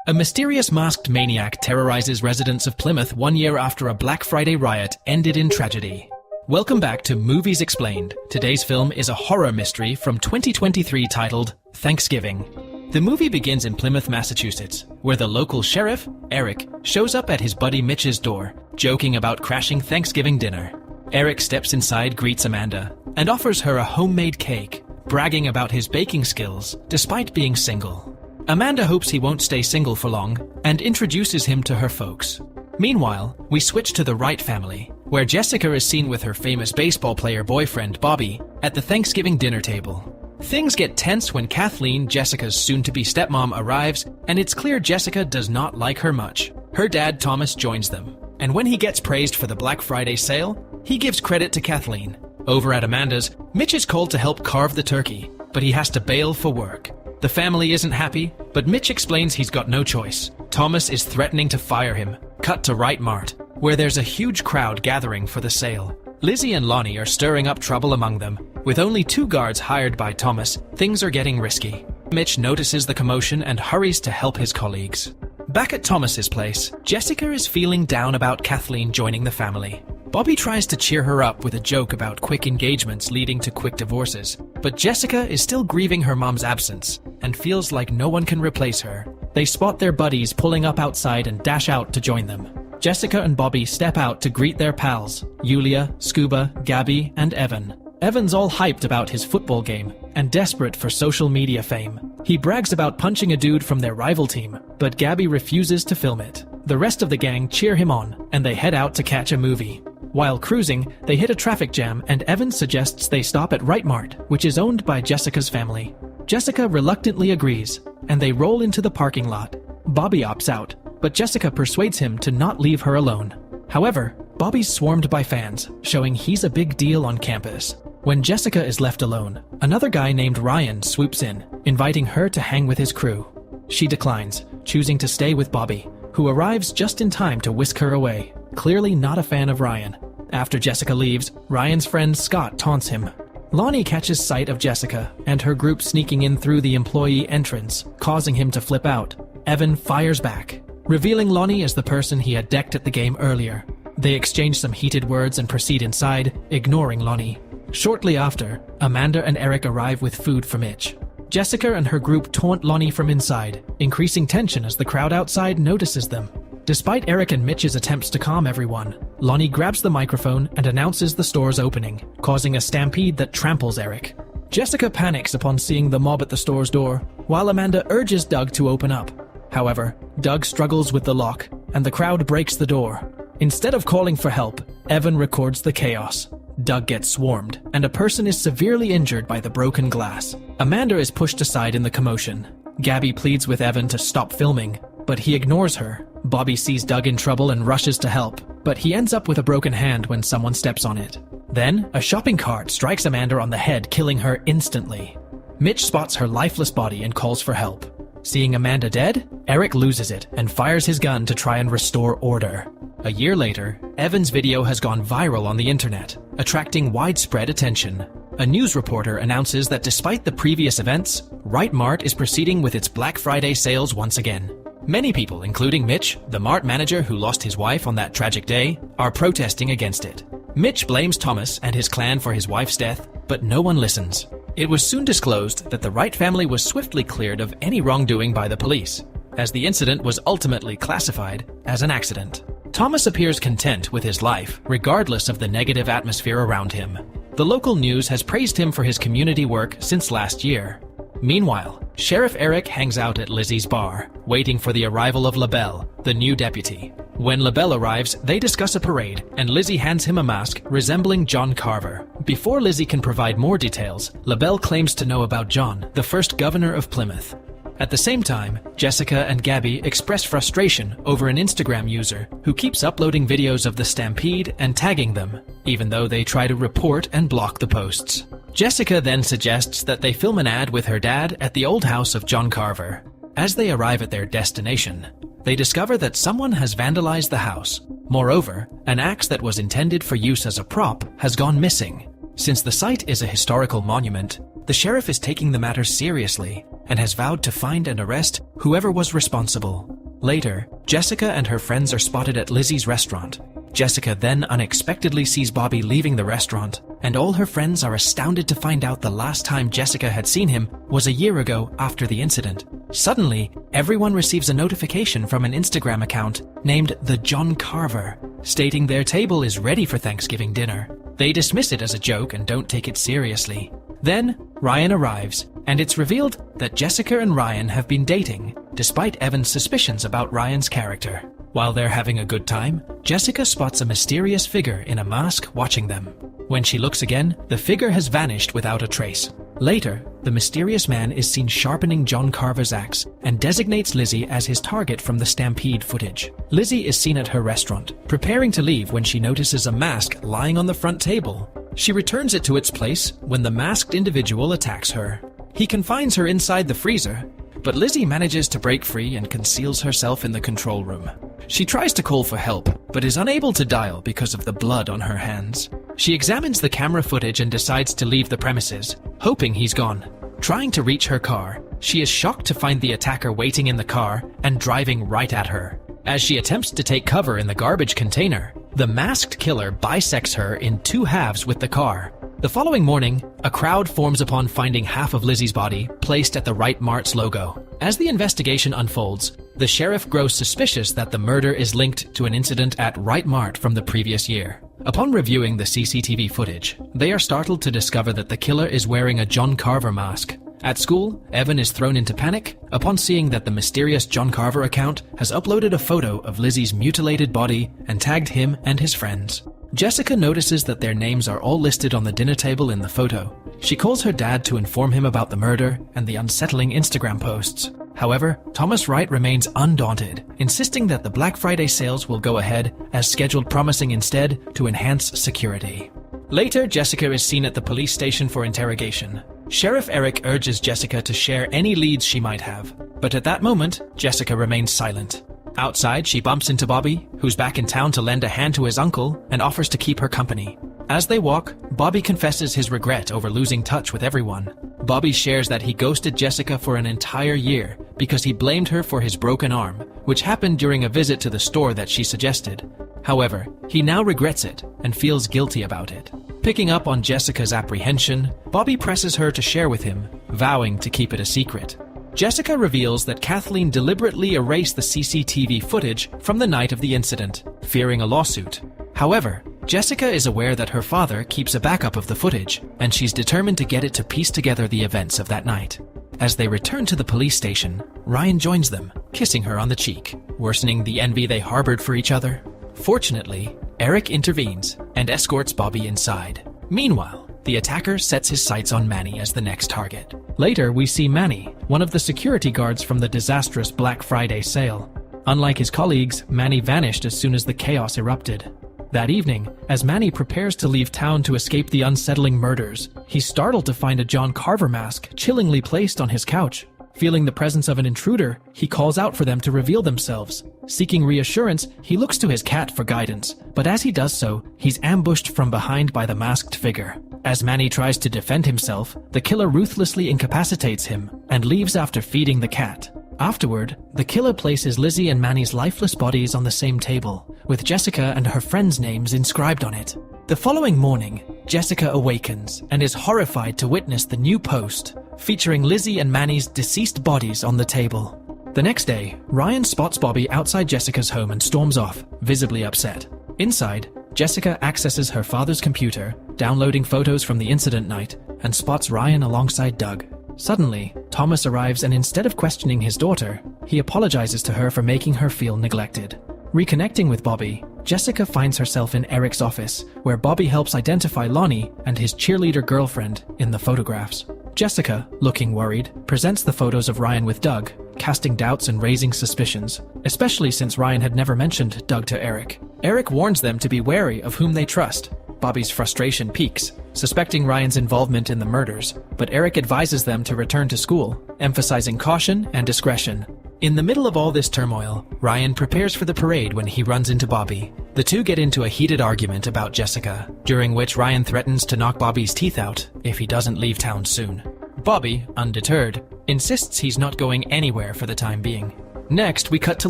A mysterious masked maniac terrorizes residents of Plymouth 1 year after a Black Friday riot ended in tragedy. Welcome back to Movies Explained. Today's film is a horror mystery from 2023 titled Thanksgiving. The movie begins in Plymouth, Massachusetts, where the local sheriff, Eric, shows up at his buddy Mitch's door, joking about crashing Thanksgiving dinner. Eric steps inside, greets Amanda, and offers her a homemade cake, bragging about his baking skills despite being single. Amanda hopes he won't stay single for long and introduces him to her folks. Meanwhile, we switch to the Wright family, where Jessica is seen with her famous baseball player boyfriend Bobby at the Thanksgiving dinner table. Things get tense when Kathleen, Jessica's soon-to-be stepmom, arrives, and it's clear Jessica does not like her much. Her dad, Thomas, joins them, and when he gets praised for the Black Friday sale, he gives credit to Kathleen. Over at Amanda's, Mitch is called to help carve the turkey, but he has to bail for work. The family isn't happy, but Mitch explains he's got no choice. Thomas is threatening to fire him. Cut to Wright Mart, where there's a huge crowd gathering for the sale. Lizzie and Lonnie are stirring up trouble among them. With only 2 guards hired by Thomas, things are getting risky. Mitch notices the commotion and hurries to help his colleagues. Back at Thomas's place, Jessica is feeling down about Kathleen joining the family. Bobby tries to cheer her up with a joke about quick engagements leading to quick divorces, but Jessica is still grieving her mom's absence and feels like no one can replace her. They spot their buddies pulling up outside and dash out to join them. Jessica and Bobby step out to greet their pals, Yulia, Scuba, Gabby, and Evan. Evan's all hyped about his football game and desperate for social media fame. He brags about punching a dude from their rival team, but Gabby refuses to film it. The rest of the gang cheer him on, and they head out to catch a movie. While cruising, they hit a traffic jam, and Evan suggests they stop at Wright Mart, which is owned by Jessica's family. Jessica reluctantly agrees, and they roll into the parking lot. Bobby opts out, but Jessica persuades him to not leave her alone. However, Bobby's swarmed by fans, showing he's a big deal on campus. When Jessica is left alone, another guy named Ryan swoops in, inviting her to hang with his crew. She declines, choosing to stay with Bobby, who arrives just in time to whisk her away, clearly not a fan of Ryan. After Jessica leaves, Ryan's friend Scott taunts him. Lonnie catches sight of Jessica and her group sneaking in through the employee entrance, causing him to flip out. Evan fires back, revealing Lonnie as the person he had decked at the game earlier. They exchange some heated words and proceed inside, ignoring Lonnie. Shortly after, Amanda and Eric arrive with food for Mitch. Jessica and her group taunt Lonnie from inside, increasing tension as the crowd outside notices them. Despite Eric and Mitch's attempts to calm everyone, Lonnie grabs the microphone and announces the store's opening, causing a stampede that tramples Eric. Jessica panics upon seeing the mob at the store's door, while Amanda urges Doug to open up. However, Doug struggles with the lock, and the crowd breaks the door. Instead of calling for help, Evan records the chaos. Doug gets swarmed, and a person is severely injured by the broken glass. Amanda is pushed aside in the commotion. Gabby pleads with Evan to stop filming, but he ignores her. Bobby sees Doug in trouble and rushes to help, but he ends up with a broken hand when someone steps on it. Then, a shopping cart strikes Amanda on the head, killing her instantly. Mitch spots her lifeless body and calls for help. Seeing Amanda dead, Eric loses it and fires his gun to try and restore order. A year later, Evan's video has gone viral on the internet, attracting widespread attention. A news reporter announces that despite the previous events, Wright Mart is proceeding with its Black Friday sales once again. Many people, including Mitch, the Mart manager who lost his wife on that tragic day, are protesting against it. Mitch blames Thomas and his clan for his wife's death, but no one listens. It was soon disclosed that the Wright family was swiftly cleared of any wrongdoing by the police, as the incident was ultimately classified as an accident. Thomas appears content with his life, regardless of the negative atmosphere around him. The local news has praised him for his community work since last year. Meanwhile, Sheriff Eric hangs out at Lizzie's bar, waiting for the arrival of LaBelle, the new deputy. When LaBelle arrives, they discuss a parade, and Lizzie hands him a mask resembling John Carver. Before Lizzie can provide more details, LaBelle claims to know about John, the first governor of Plymouth. At the same time, Jessica and Gabby express frustration over an Instagram user who keeps uploading videos of the stampede and tagging them, even though they try to report and block the posts. Jessica then suggests that they film an ad with her dad at the old house of John Carver. As they arrive at their destination, they discover that someone has vandalized the house. Moreover, an axe that was intended for use as a prop has gone missing. Since the site is a historical monument, the sheriff is taking the matter seriously and has vowed to find and arrest whoever was responsible. Later, Jessica and her friends are spotted at Lizzie's restaurant. Jessica then unexpectedly sees Bobby leaving the restaurant, and all her friends are astounded to find out the last time Jessica had seen him was a year ago after the incident. Suddenly, everyone receives a notification from an Instagram account named The John Carver, stating their table is ready for Thanksgiving dinner. They dismiss it as a joke and don't take it seriously. Then, Ryan arrives, and it's revealed that Jessica and Ryan have been dating, despite Evan's suspicions about Ryan's character. While they're having a good time, Jessica spots a mysterious figure in a mask watching them. When she looks again, the figure has vanished without a trace. Later, the mysterious man is seen sharpening John Carver's axe and designates Lizzie as his target from the stampede footage. Lizzie is seen at her restaurant, preparing to leave when she notices a mask lying on the front table. She returns it to its place when the masked individual attacks her. He confines her inside the freezer, but Lizzie manages to break free and conceals herself in the control room. She tries to call for help, but is unable to dial because of the blood on her hands. She examines the camera footage and decides to leave the premises, hoping he's gone. Trying to reach her car, she is shocked to find the attacker waiting in the car and driving right at her. As she attempts to take cover in the garbage container, the masked killer bisects her in two halves with the car. The following morning, a crowd forms upon finding half of Lizzie's body placed at the Wright Mart's logo. As the investigation unfolds, the sheriff grows suspicious that the murder is linked to an incident at Wright Mart from the previous year. Upon reviewing the CCTV footage, they are startled to discover that the killer is wearing a John Carver mask. At school, Evan is thrown into panic upon seeing that the mysterious John Carver account has uploaded a photo of Lizzie's mutilated body and tagged him and his friends. Jessica notices that their names are all listed on the dinner table in the photo. She calls her dad to inform him about the murder and the unsettling Instagram posts. However, Thomas Wright remains undaunted, insisting that the Black Friday sales will go ahead as scheduled, promising instead to enhance security. Later, Jessica is seen at the police station for interrogation. Sheriff Eric urges Jessica to share any leads she might have, but at that moment, Jessica remains silent. Outside, she bumps into Bobby, who's back in town to lend a hand to his uncle and offers to keep her company. As they walk, Bobby confesses his regret over losing touch with everyone. Bobby shares that he ghosted Jessica for an entire year because he blamed her for his broken arm, which happened during a visit to the store that she suggested. However, he now regrets it and feels guilty about it. Picking up on Jessica's apprehension, Bobby presses her to share with him, vowing to keep it a secret. Jessica reveals that Kathleen deliberately erased the CCTV footage from the night of the incident, fearing a lawsuit. However, Jessica is aware that her father keeps a backup of the footage, and she's determined to get it to piece together the events of that night. As they return to the police station, Ryan joins them, kissing her on the cheek, worsening the envy they harbored for each other. Fortunately, Eric intervenes and escorts Bobby inside. Meanwhile, the attacker sets his sights on Manny as the next target. Later, we see Manny, one of the security guards from the disastrous Black Friday sale. Unlike his colleagues, Manny vanished as soon as the chaos erupted. That evening, as Manny prepares to leave town to escape the unsettling murders, he's startled to find a John Carver mask chillingly placed on his couch. Feeling the presence of an intruder, he calls out for them to reveal themselves. Seeking reassurance, he looks to his cat for guidance, but as he does so, he's ambushed from behind by the masked figure. As Manny tries to defend himself, the killer ruthlessly incapacitates him and leaves after feeding the cat. Afterward, the killer places Lizzie and Manny's lifeless bodies on the same table, with Jessica and her friends' names inscribed on it. The following morning, Jessica awakens and is horrified to witness the new post, featuring Lizzie and Manny's deceased bodies on the table. The next day, Ryan spots Bobby outside Jessica's home and storms off, visibly upset. Inside, Jessica accesses her father's computer, downloading photos from the incident night, and spots Ryan alongside Doug. Suddenly, Thomas arrives and instead of questioning his daughter, he apologizes to her for making her feel neglected. Reconnecting with Bobby, Jessica finds herself in Eric's office, where Bobby helps identify Lonnie and his cheerleader girlfriend in the photographs. Jessica, looking worried, presents the photos of Ryan with Doug, casting doubts and raising suspicions, especially since Ryan had never mentioned Doug to Eric. Eric warns them to be wary of whom they trust. Bobby's frustration peaks, suspecting Ryan's involvement in the murders, but Eric advises them to return to school, emphasizing caution and discretion. In the middle of all this turmoil, Ryan prepares for the parade when he runs into Bobby. The two get into a heated argument about Jessica, during which Ryan threatens to knock Bobby's teeth out if he doesn't leave town soon. Bobby, undeterred, insists he's not going anywhere for the time being. Next, we cut to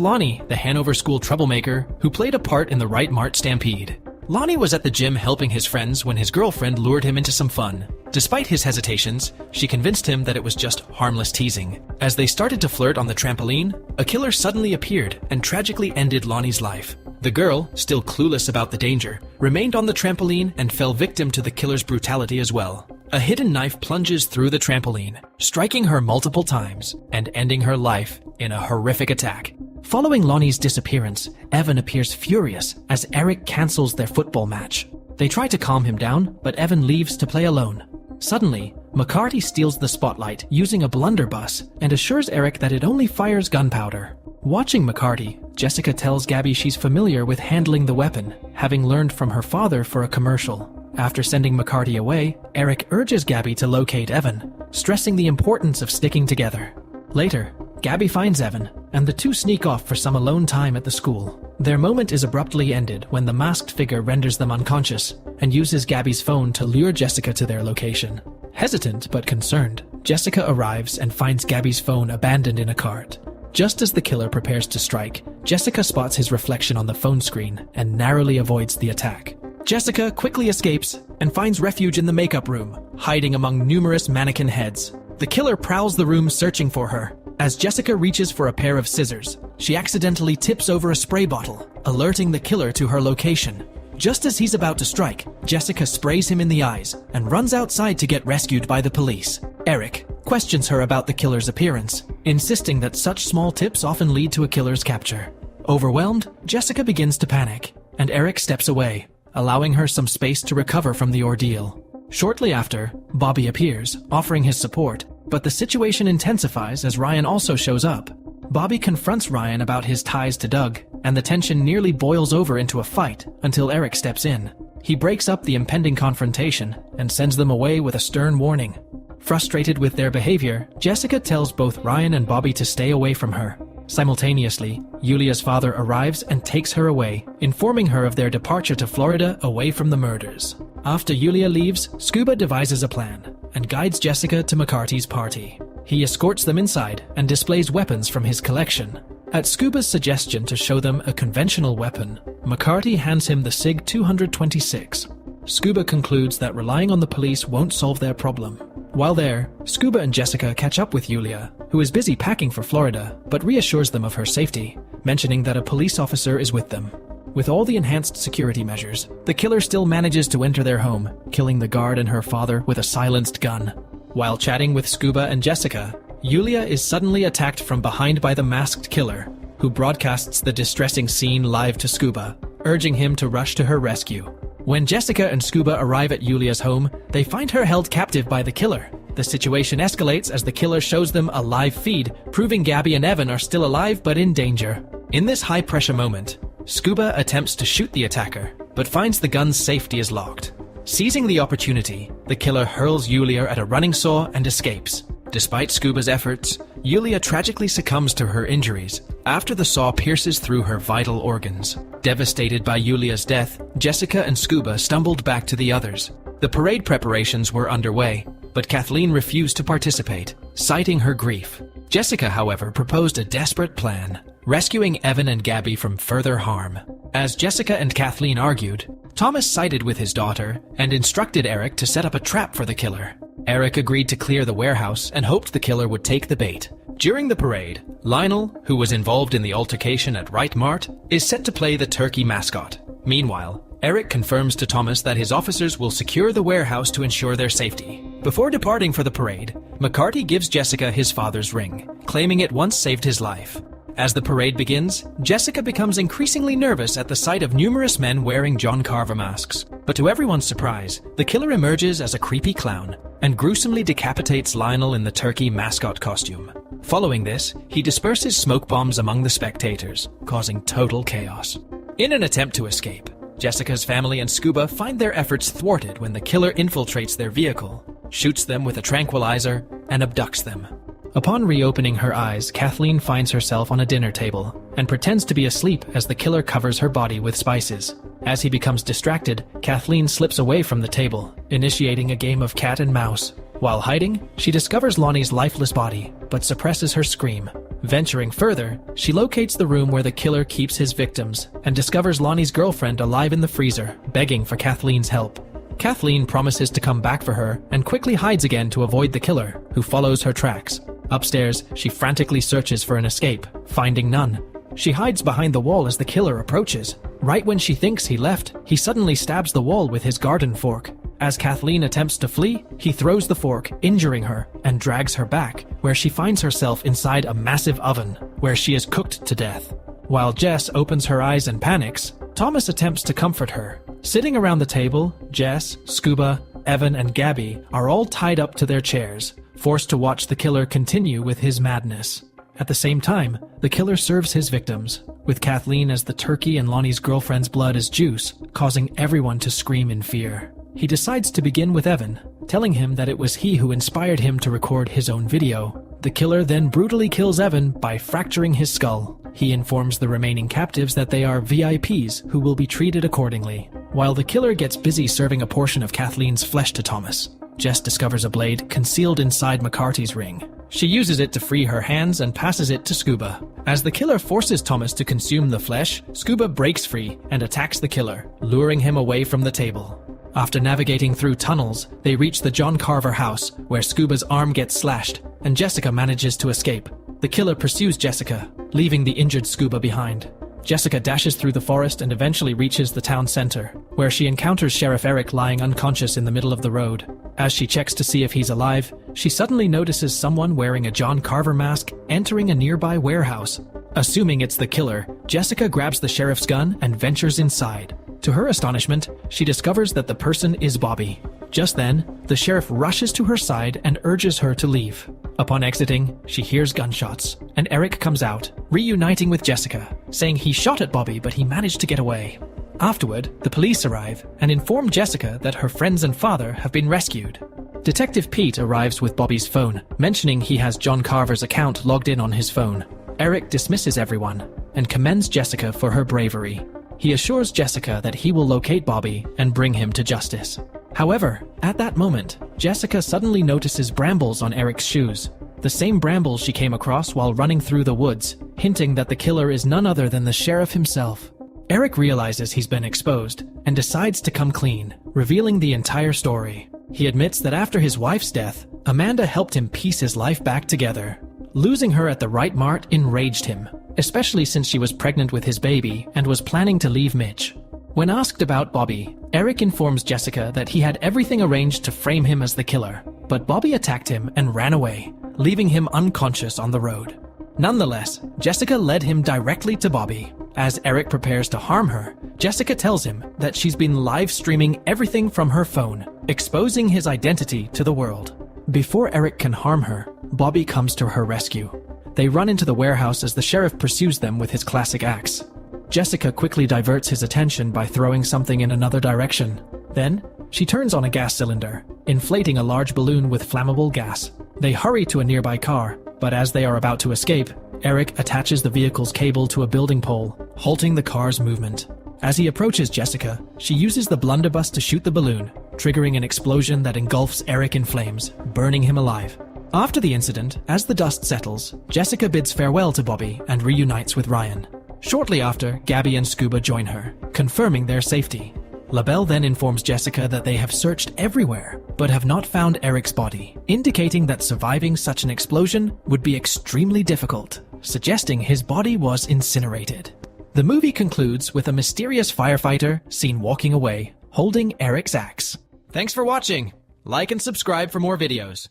Lonnie, the Hanover School troublemaker who played a part in the Right Mart stampede. Lonnie was at the gym helping his friends when his girlfriend lured him into some fun. Despite his hesitations, she convinced him that it was just harmless teasing. As they started to flirt on the trampoline, a killer suddenly appeared and tragically ended Lonnie's life. The girl, still clueless about the danger, remained on the trampoline and fell victim to the killer's brutality as well. A hidden knife plunges through the trampoline, striking her multiple times and ending her life in a horrific attack. Following Lonnie's disappearance, Evan appears furious as Eric cancels their football match. They try to calm him down, but Evan leaves to play alone. Suddenly, McCarty steals the spotlight using a blunderbuss and assures Eric that it only fires gunpowder. Watching McCarty, Jessica tells Gabby she's familiar with handling the weapon, having learned from her father for a commercial. After sending McCarty away, Eric urges Gabby to locate Evan, stressing the importance of sticking together. Later, Gabby finds Evan, and the two sneak off for some alone time at the school. Their moment is abruptly ended when the masked figure renders them unconscious and uses Gabby's phone to lure Jessica to their location. Hesitant but concerned, Jessica arrives and finds Gabby's phone abandoned in a cart. Just as the killer prepares to strike, Jessica spots his reflection on the phone screen and narrowly avoids the attack. Jessica quickly escapes and finds refuge in the makeup room, hiding among numerous mannequin heads. The killer prowls the room searching for her. As Jessica reaches for a pair of scissors, she accidentally tips over a spray bottle, alerting the killer to her location. Just as he's about to strike, Jessica sprays him in the eyes and runs outside to get rescued by the police. Eric questions her about the killer's appearance, insisting that such small tips often lead to a killer's capture. Overwhelmed, Jessica begins to panic, and Eric steps away, allowing her some space to recover from the ordeal. Shortly after, Bobby appears, offering his support, but the situation intensifies as Ryan also shows up. Bobby confronts Ryan about his ties to Doug, and the tension nearly boils over into a fight until Eric steps in. He breaks up the impending confrontation and sends them away with a stern warning. Frustrated with their behavior, Jessica tells both Ryan and Bobby to stay away from her. Simultaneously, Yulia's father arrives and takes her away, informing her of their departure to Florida away from the murders. After Yulia leaves, Scuba devises a plan and guides Jessica to McCarty's party. He escorts them inside and displays weapons from his collection. At Scuba's suggestion to show them a conventional weapon, McCarty hands him the SIG 226. Scuba concludes that relying on the police won't solve their problem. While there, Scuba and Jessica catch up with Yulia, who is busy packing for Florida, but reassures them of her safety, mentioning that a police officer is with them. With all the enhanced security measures, the killer still manages to enter their home, killing the guard and her father with a silenced gun. While chatting with Scuba and Jessica, Yulia is suddenly attacked from behind by the masked killer, who broadcasts the distressing scene live to Scuba, urging him to rush to her rescue. When Jessica and Scuba arrive at Yulia's home, they find her held captive by the killer. The situation escalates as the killer shows them a live feed, proving Gabby and Evan are still alive but in danger. In this high-pressure moment, Scuba attempts to shoot the attacker, but finds the gun's safety is locked. Seizing the opportunity, the killer hurls Yulia at a running saw and escapes. Despite Scuba's efforts, Yulia tragically succumbs to her injuries after the saw pierces through her vital organs. Devastated by Yulia's death, Jessica and Scuba stumbled back to the others. The parade preparations were underway, but Kathleen refused to participate, citing her grief. Jessica, however, proposed a desperate plan, rescuing Evan and Gabby from further harm. As Jessica and Kathleen argued, Thomas sided with his daughter and instructed Eric to set up a trap for the killer. Eric agreed to clear the warehouse and hoped the killer would take the bait. During the parade, Lionel, who was involved in the altercation at Right Mart, is set to play the turkey mascot. Meanwhile, Eric confirms to Thomas that his officers will secure the warehouse to ensure their safety. Before departing for the parade, McCarty gives Jessica his father's ring, claiming it once saved his life. As the parade begins, Jessica becomes increasingly nervous at the sight of numerous men wearing John Carver masks. But to everyone's surprise, the killer emerges as a creepy clown and gruesomely decapitates Lionel in the turkey mascot costume. Following this, he disperses smoke bombs among the spectators, causing total chaos. In an attempt to escape, Jessica's family and Scuba find their efforts thwarted when the killer infiltrates their vehicle, shoots them with a tranquilizer, and abducts them. Upon reopening her eyes, Kathleen finds herself on a dinner table and pretends to be asleep as the killer covers her body with spices. As he becomes distracted, Kathleen slips away from the table, initiating a game of cat and mouse. While hiding, she discovers Lonnie's lifeless body, but suppresses her scream. Venturing further, she locates the room where the killer keeps his victims and discovers Lonnie's girlfriend alive in the freezer, begging for Kathleen's help. Kathleen promises to come back for her and quickly hides again to avoid the killer, who follows her tracks. Upstairs, she frantically searches for an escape, finding none. She hides behind the wall as the killer approaches. Right when she thinks he left, he suddenly stabs the wall with his garden fork. As Kathleen attempts to flee, he throws the fork, injuring her, and drags her back, where she finds herself inside a massive oven, where she is cooked to death. While Jess opens her eyes and panics, Thomas attempts to comfort her. Sitting around the table, Jess, Scuba, Evan, and Gabby are all tied up to their chairs, forced to watch the killer continue with his madness. At the same time, the killer serves his victims, with Kathleen as the turkey and Lonnie's girlfriend's blood as juice, causing everyone to scream in fear. He decides to begin with Evan, telling him that it was he who inspired him to record his own video. The killer then brutally kills Evan by fracturing his skull. He informs the remaining captives that they are VIPs who will be treated accordingly. While the killer gets busy serving a portion of Kathleen's flesh to Thomas, Jess discovers a blade concealed inside McCarty's ring. She uses it to free her hands and passes it to Scuba. As the killer forces Thomas to consume the flesh, Scuba breaks free and attacks the killer, luring him away from the table. After navigating through tunnels, they reach the John Carver house, where Scuba's arm gets slashed, and Jessica manages to escape. The killer pursues Jessica, leaving the injured Scuba behind. Jessica dashes through the forest and eventually reaches the town center, where she encounters Sheriff Eric lying unconscious in the middle of the road. As she checks to see if he's alive, she suddenly notices someone wearing a John Carver mask entering a nearby warehouse. Assuming it's the killer, Jessica grabs the sheriff's gun and ventures inside. To her astonishment, she discovers that the person is Bobby. Just then, the sheriff rushes to her side and urges her to leave. Upon exiting, she hears gunshots, and Eric comes out, reuniting with Jessica, saying he shot at Bobby but he managed to get away. Afterward, the police arrive and inform Jessica that her friends and father have been rescued. Detective Pete arrives with Bobby's phone, mentioning he has John Carver's account logged in on his phone. Eric dismisses everyone and commends Jessica for her bravery. He assures Jessica that he will locate Bobby and bring him to justice. However, at that moment, Jessica suddenly notices brambles on Eric's shoes, the same brambles she came across while running through the woods, hinting that the killer is none other than the sheriff himself. Eric realizes he's been exposed and decides to come clean, revealing the entire story. He admits that after his wife's death, Amanda helped him piece his life back together. Losing her at the right mart enraged him, especially since she was pregnant with his baby and was planning to leave Mitch. When asked about Bobby, Eric informs Jessica that he had everything arranged to frame him as the killer, but Bobby attacked him and ran away, leaving him unconscious on the road. Nonetheless, Jessica led him directly to Bobby. As Eric prepares to harm her, Jessica tells him that she's been live streaming everything from her phone, exposing his identity to the world. Before Eric can harm her, Bobby comes to her rescue. They run into the warehouse as the sheriff pursues them with his classic axe. Jessica quickly diverts his attention by throwing something in another direction. Then, she turns on a gas cylinder, inflating a large balloon with flammable gas. They hurry to a nearby car, but as they are about to escape, Eric attaches the vehicle's cable to a building pole, halting the car's movement. As he approaches Jessica, she uses the blunderbuss to shoot the balloon, triggering an explosion that engulfs Eric in flames, burning him alive. After the incident, as the dust settles, Jessica bids farewell to Bobby and reunites with Ryan. Shortly after, Gabby and Scuba join her, confirming their safety. LaBelle then informs Jessica that they have searched everywhere, but have not found Eric's body, indicating that surviving such an explosion would be extremely difficult, suggesting his body was incinerated. The movie concludes with a mysterious firefighter seen walking away, holding Eric's axe. Thanks for watching! Like and subscribe for more videos.